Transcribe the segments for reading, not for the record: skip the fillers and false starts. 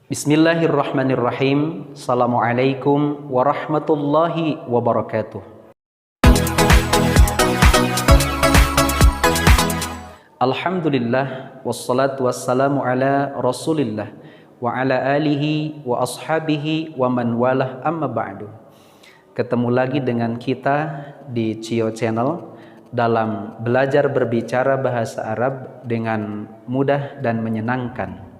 Bismillahirrahmanirrahim. Assalamualaikum warahmatullahi wabarakatuh. Alhamdulillah wassalatu wassalamu ala Rasulillah wa ala alihi wa ashabihi wa man walah, amma ba'du. Ketemu lagi dengan kita di Cio Channel dalam belajar berbicara bahasa Arab dengan mudah dan menyenangkan.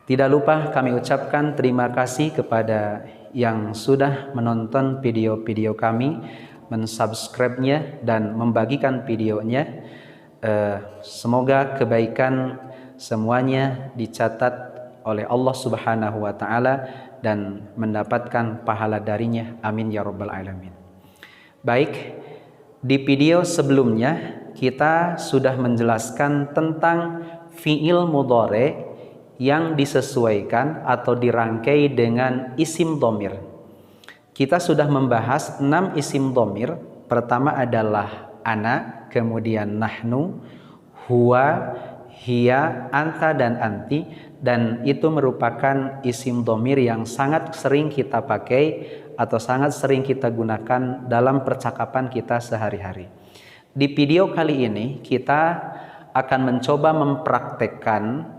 Tidak lupa kami ucapkan terima kasih kepada yang sudah menonton video-video kami, mensubscribe-nya dan membagikan videonya. Semoga kebaikan semuanya dicatat oleh Allah Subhanahu wa Ta'ala dan mendapatkan pahala darinya. Amin ya Rabbal Alamin. Baik, di video sebelumnya kita sudah menjelaskan tentang fi'il mudhari yang disesuaikan atau dirangkai dengan isim dhamir. Kita sudah membahas 6 isim dhamir. Pertama adalah ana, kemudian nahnu, huwa, hiya, anta, dan anti. Dan itu merupakan isim dhamir yang sangat sering kita pakai atau sangat sering kita gunakan dalam percakapan kita sehari-hari. Di video kali ini kita akan mencoba mempraktekkan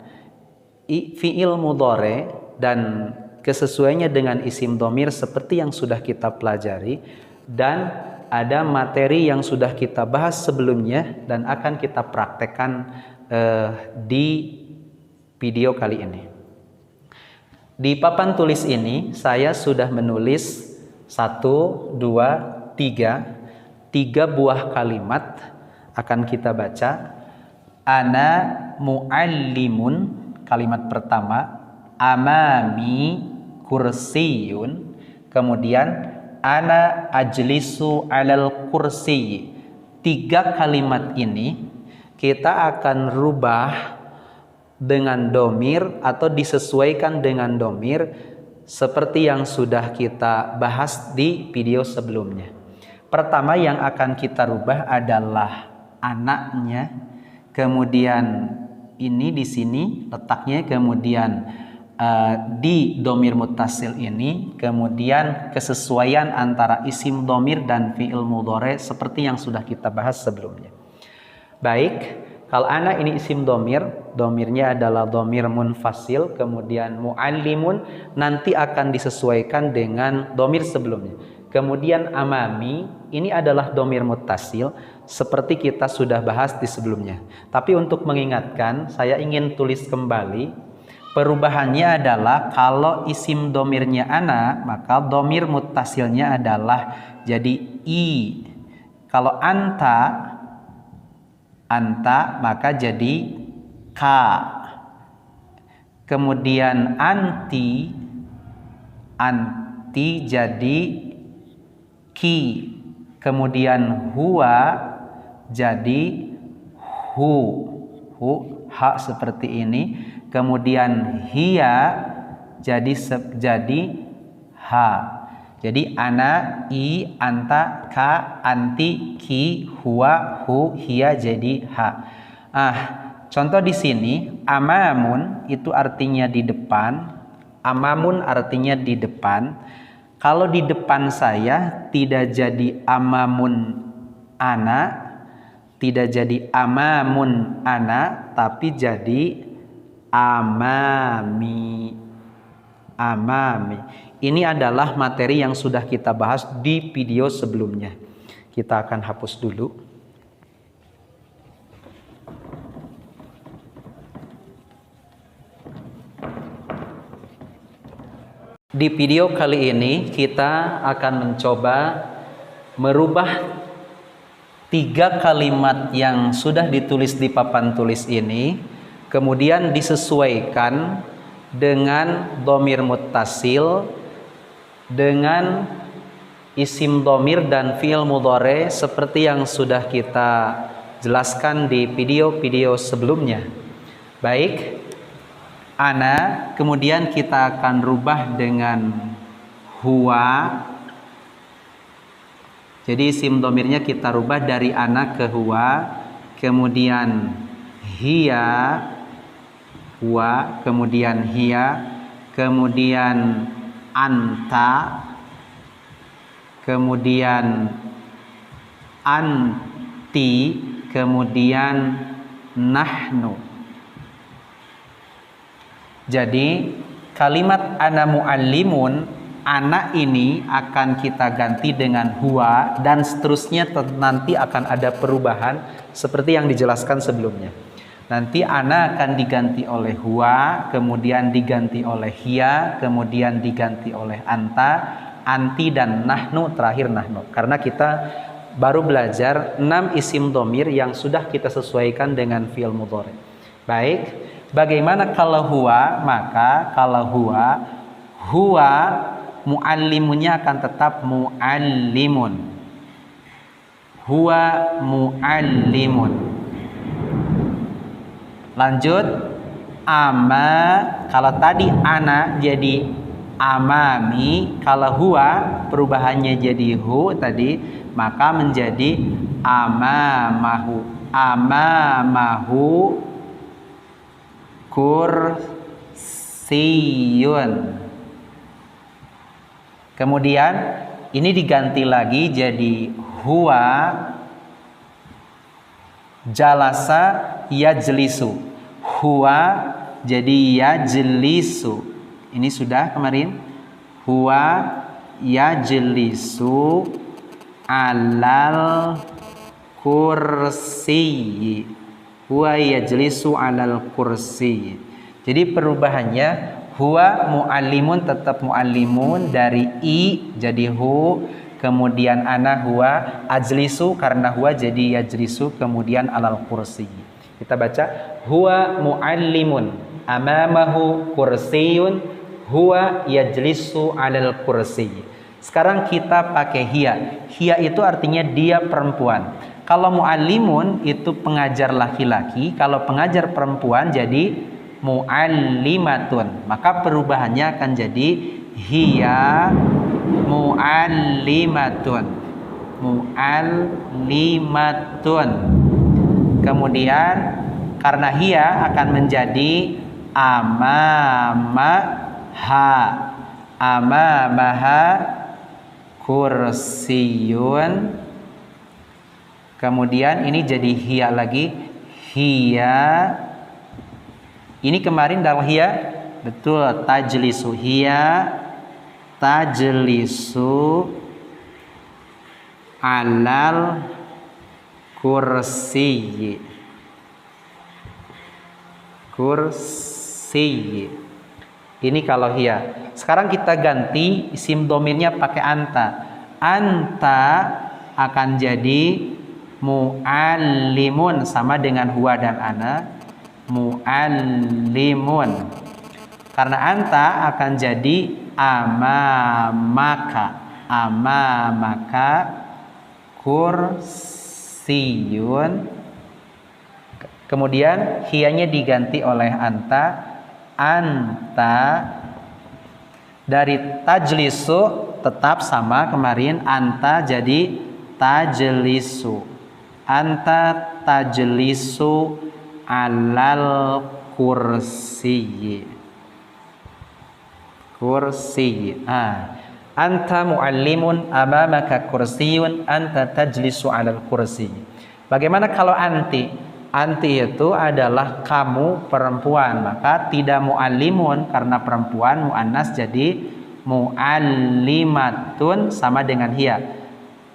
fi'il mudhari dan kesesuaiannya dengan isim dhamir seperti yang sudah kita pelajari, dan ada materi yang sudah kita bahas sebelumnya dan akan kita praktekkan di video kali ini. Di papan tulis ini saya sudah menulis 1, 2, 3 buah kalimat akan kita baca. Ana muallimun, kalimat pertama. Amami kursiyun. Kemudian ana ajlisu alal kursiyi. 3 kalimat ini kita akan rubah dengan domir atau disesuaikan dengan domir seperti yang sudah kita bahas di video sebelumnya. Pertama yang akan kita rubah adalah anaknya, kemudian ini di sini letaknya, kemudian di domir muttasil ini, kemudian kesesuaian antara isim domir dan fi'il mudhari seperti yang sudah kita bahas sebelumnya. Baik, kalau ana ini isim domir, domirnya adalah domir munfasil, kemudian muallimun nanti akan disesuaikan dengan domir sebelumnya. Kemudian amami ini adalah domir muttasil seperti kita sudah bahas di sebelumnya. Tapi untuk mengingatkan, saya ingin tulis kembali. Perubahannya adalah kalau isim domirnya ana, maka domir muttasilnya adalah jadi i. Kalau anta maka jadi ka. Kemudian anti jadi ki. Kemudian huwa jadi hu, ha seperti ini. Kemudian hiya jadi ha. Jadi ana, i, anta, ka, anti, ki, huwa, hu, hiya jadi ha. Contoh di sini amamun itu artinya di depan. Amamun artinya di depan. Kalau di depan saya tidak jadi amamun ana, tidak jadi amamun ana, tapi jadi amami. Ini adalah materi yang sudah kita bahas di video sebelumnya. Kita akan hapus dulu. Di video kali ini kita akan mencoba merubah 3 kalimat yang sudah ditulis di papan tulis ini, kemudian disesuaikan dengan domir muttasil, dengan isim domir dan fi'il mudhari seperti yang sudah kita jelaskan di video-video sebelumnya. Baik, ana, kemudian kita akan rubah dengan huwa. Jadi isim domirnya kita rubah dari ana ke huwa, kemudian hiya, huwa, kemudian hiya, kemudian anta, kemudian anti, kemudian nahnu. Jadi kalimat ana muallimun, ana ini akan kita ganti dengan huwa, dan seterusnya nanti akan ada perubahan seperti yang dijelaskan sebelumnya. Nanti ana akan diganti oleh huwa, kemudian diganti oleh hiya, kemudian diganti oleh anta, anti, dan nahnu, terakhir nahnu. Karena kita baru belajar 6 isim dhamir yang sudah kita sesuaikan dengan fi'il mudhari. Baik, bagaimana kalau huwa? Maka kalau huwa muallimunnya akan tetap muallimun. Huwa muallimun. Lanjut, ama, kalau tadi ana jadi amami, kalau huwa perubahannya jadi hu tadi, maka menjadi amamahu. Amamahu kursiyun. Kemudian ini diganti lagi jadi huwa jalasa yajlisu. Huwa jadi yajlisu. Ini sudah kemarin. Huwa yajlisu alal kursi. Huwa yajlisu alal kursi. Jadi perubahannya huwa muallimun tetap muallimun, dari i jadi hu, kemudian ana huwa ajlisu karena huwa jadi yajlisu, kemudian alal kursi. Kita baca huwa muallimun amamahu kursiyun huwa yajlisu alal kursi. Sekarang kita pakai hiya. Hiya itu artinya dia perempuan. Kalau muallimun itu pengajar laki-laki, kalau pengajar perempuan jadi muallimatun. Maka perubahannya akan jadi hiya muallimatun. Muallimatun. Kemudian karena hiya akan menjadi amamaha. Amamaha kursiyun. Kemudian ini jadi hiya lagi. Hiya. Ini kemarin dalam hiya, betul, tajlisu. Hiya tajlisu alal kursi. Kursi. Ini kalau hiya. Sekarang kita ganti isim domirnya pakai anta. Anta akan jadi muallimun, sama dengan huwa dan ana. Muallimun. Karena anta akan jadi amamaka. Amamaka kursiyun. Kemudian hiyanya diganti oleh anta. Anta. Dari tajlisu tetap sama kemarin, anta jadi tajlisu. Anta tajlisu alal kursi. Kursi. Anta muallimun amamaka kursiyun anta tajlisu alal kursi. Bagaimana kalau anti? Anti itu adalah kamu perempuan, maka tidak muallimun karena perempuan, muannas jadi muallimatun, sama dengan hiya.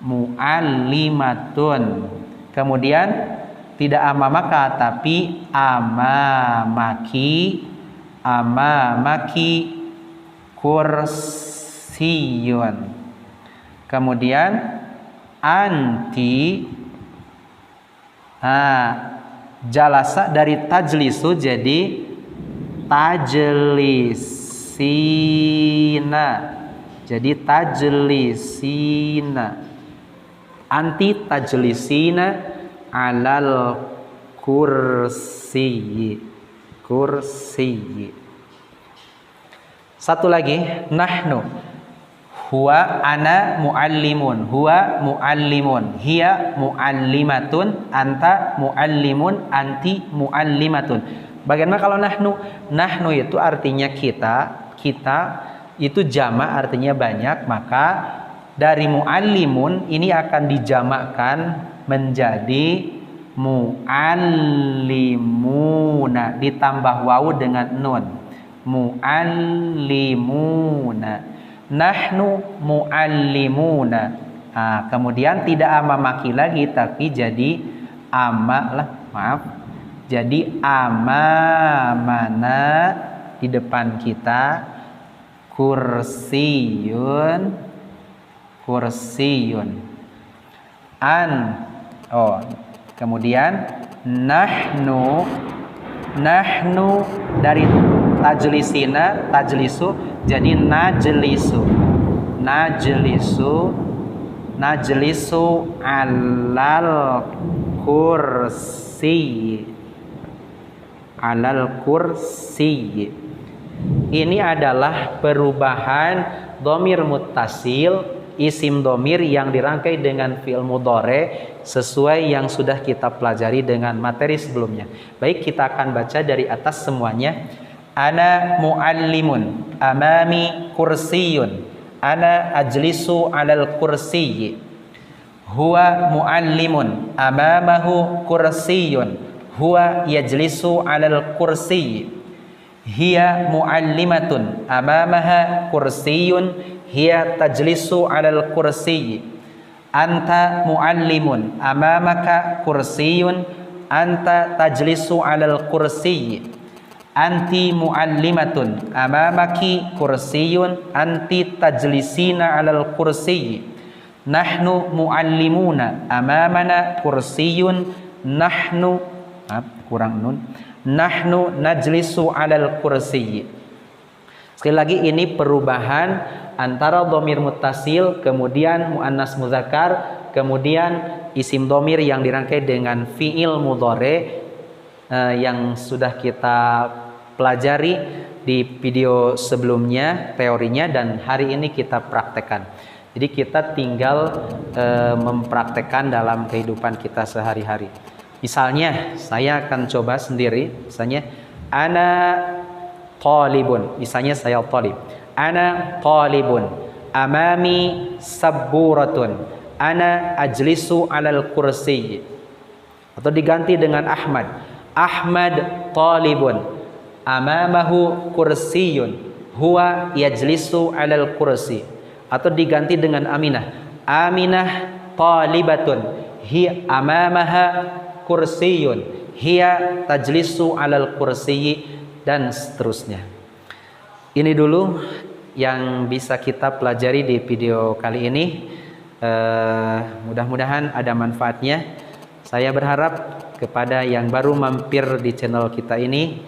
Muallimatun. Kemudian tidak amamaka tapi amamaki. Amamaki kursiyun. Kemudian anti. Jalasa dari tajlisu jadi tajlisina. Jadi tajlisina. Anti tajlisina alal kursi. Kursi. Satu lagi, nahnu. Huwa ana muallimun. Huwa muallimun. Hiya muallimatun. Anta muallimun. Anti muallimatun. Bagaimana kalau nahnu? Nahnu itu artinya kita. kita itu jamak artinya banyak, maka dari muallimun ini akan dijamakkan menjadi muallimuna ditambah wawu dengan nun. Muallimuna. Nahnu muallimuna. Kemudian tidak amamaki lagi tapi jadi jadi amamana di depan kita kursiyun kemudian nahnu dari tajlisu jadi najlisu alal kursi. Ini adalah perubahan dhamir muttasil, isim dhamir yang dirangkai dengan fi'il mudhari sesuai yang sudah kita pelajari dengan materi sebelumnya. Baik, kita akan baca dari atas semuanya. Ana muallimun, amami kursiyun, ana ajlisu alal kursiyyi. Huwa muallimun, amamahu kursiyun, huwa yajlisu alal kursiyyi. Hiya muallimatun, amamaha kursiyun, hiya tajlisu alal kursiyyi. Anta muallimun, amamaka kursiyun, anta tajlisu alal kursiyyi. Anti muallimatun, amamaki kursiyun, anti tajlisina alal kursiyyi. Nahnu muallimuna, amamana kursiyun, nahnu najlisu alal kursiyyi. Sekali lagi, ini perubahan antara dhamir muttasil, kemudian muannas muzakkar, kemudian isim dhamir yang dirangkai dengan fi'il mudhari yang sudah kita pelajari di video sebelumnya teorinya, dan hari ini kita praktekkan. Jadi kita tinggal mempraktekkan dalam kehidupan kita sehari-hari. Misalnya saya akan coba sendiri, misalnya ana talibun, misalnya saya talib. Ana talibun, amami sabburatun, ana ajlisu alal kursi. Atau diganti dengan Ahmad. Ahmad talibun, amamahu kursiyun, huwa yajlisu alal kursi. Atau diganti dengan Aminah. Aminah talibatun, hiya amamaha kursiyun, hiya tajlisu alal kursiyyi, dan seterusnya. Ini dulu yang bisa kita pelajari di video kali ini. Mudah-mudahan ada manfaatnya. Saya berharap kepada yang baru mampir di channel kita ini,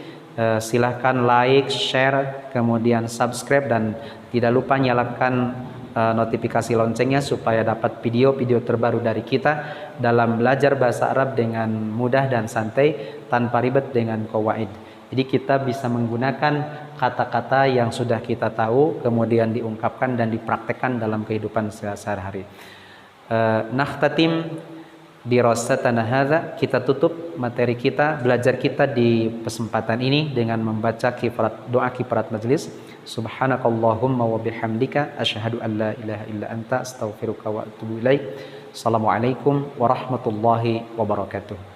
silahkan like, share, kemudian subscribe, dan tidak lupa nyalakan notifikasi loncengnya supaya dapat video-video terbaru dari kita dalam belajar bahasa Arab dengan mudah dan santai tanpa ribet dengan qawaid. Jadi kita bisa menggunakan kata-kata yang sudah kita tahu kemudian diungkapkan dan dipraktekkan dalam kehidupan sehari-hari. Nakhtatim dirasatana hadza, kita tutup materi kita, belajar kita di kesempatan ini dengan membaca doa kifarat majelis. Subhanakallahumma wa bihamdika asyhadu an la ilaha illa anta astaghfiruka wa atubu ilaik. Assalamualaikum warahmatullahi wabarakatuh.